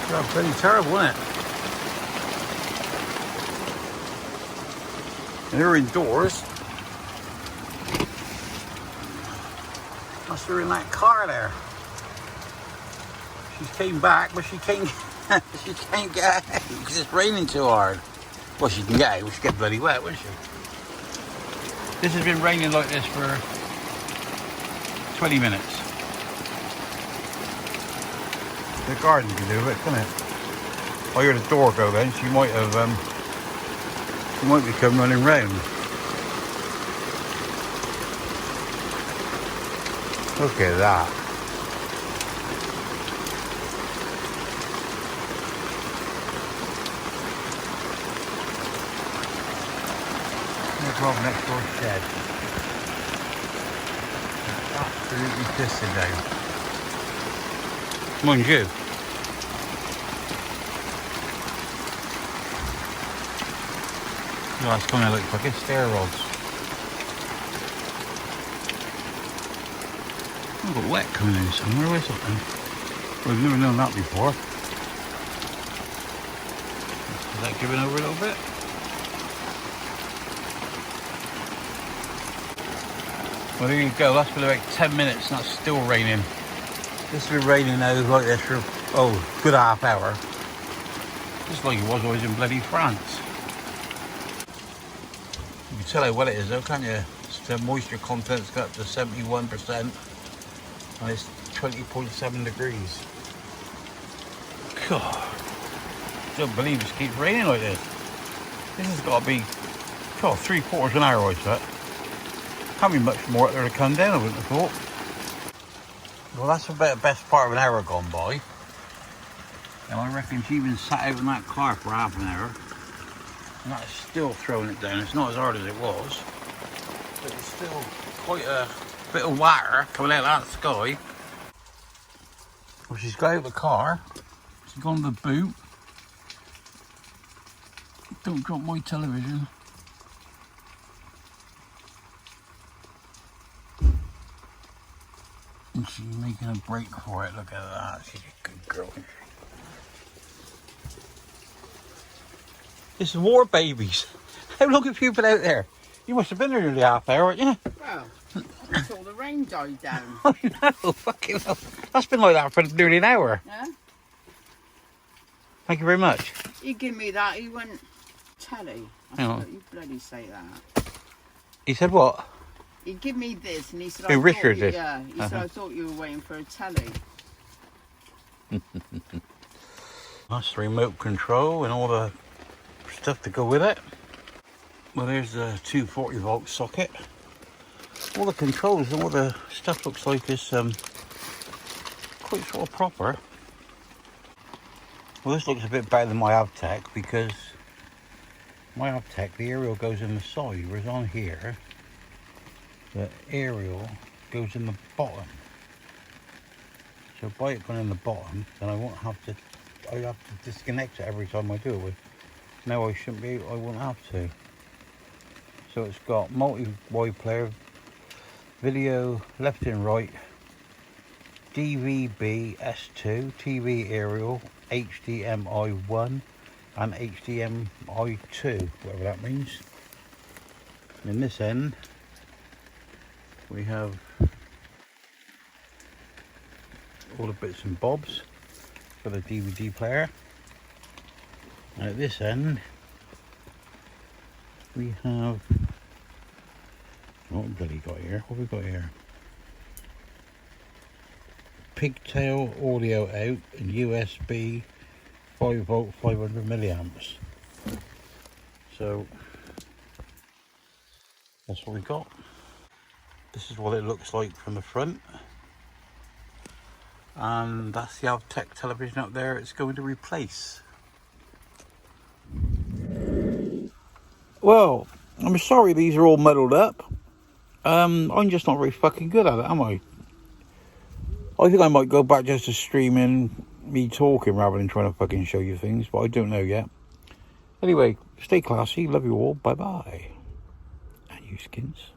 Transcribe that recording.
That's pretty terrible, isn't it? And they're indoors. Must be in that car there. She came back, but she can't. She can't get out because it's raining too hard. Well, she can get out. She'll get bloody wet, won't she? This has been raining like this for 20 minutes. The garden can do it, can't it? I hear the door go then. She might have. She might become running round. Look at that. Next door shed. Absolutely pissing down. Mind you. Oh, it's coming out like fucking stair rods. I've got wet coming in somewhere or something. Well, I've never known that before. Is that giving over a little bit? Well, there you go. That's been about 10 minutes and that's still raining. This has been raining now like this for, oh, good half hour. Just like it was always in bloody France. You can tell how wet it is though, can't you? The moisture content's got up to 71% and it's 20.7 degrees. God, I don't believe it keeps raining like this. This has got to be, God, 3/4 an hour, I said. Can't be much more out there to come down, I wouldn't have thought. Well, that's about the best part of an hour gone by. And I reckon she even sat out in that car for half an hour. And that's still throwing it down. It's not as hard as it was. But it's still quite a bit of water coming out of that sky. Well, she's got out of the car. She's gone to the boot. Don't drop my television. And she's making a break for it. Look at that. She's a good girl. It's war babies. How long have you been out there? You must have been there nearly half hour, weren't you? Well, until the rain died down. I know, fucking hell. That's been like that for nearly an hour. Yeah? Thank you very much. You give me that, he went, telly. I Oh. thought you bloody say that. He said what? He give me this and he said, Who, Richard did? Yeah, he said, I thought you were waiting for a telly. That's the remote control and all the stuff to go with it. Well, there's the 240 volt socket. All the controls and all the stuff looks like it's quite sort of proper. Well, this looks a bit better than my Avtec because my Avtec, the aerial goes in the side, whereas on here, the aerial goes in the bottom. So by it going in the bottom, then I won't have to, I have to disconnect it every time I do it. Now I shouldn't be, I won't have to. So it's got multi-wide player, video left and right, DVB S2, TV aerial, HDMI 1 and HDMI 2, whatever that means. And in this end we have all the bits and bobs for the DVD player. And at this end we have, what have we bloody got here? What have we got here? Pigtail audio out and USB 5 volt 500 milliamps. So that's what we got. This is what it looks like from the front. And that's the Avtec television up there it's going to replace. Well, I'm sorry these are all muddled up. I'm just not very fucking good at it, am I? I think I might go back just to streaming me talking rather than trying to fucking show you things, but I don't know yet. Anyway, stay classy, love you all, bye bye. And you skins.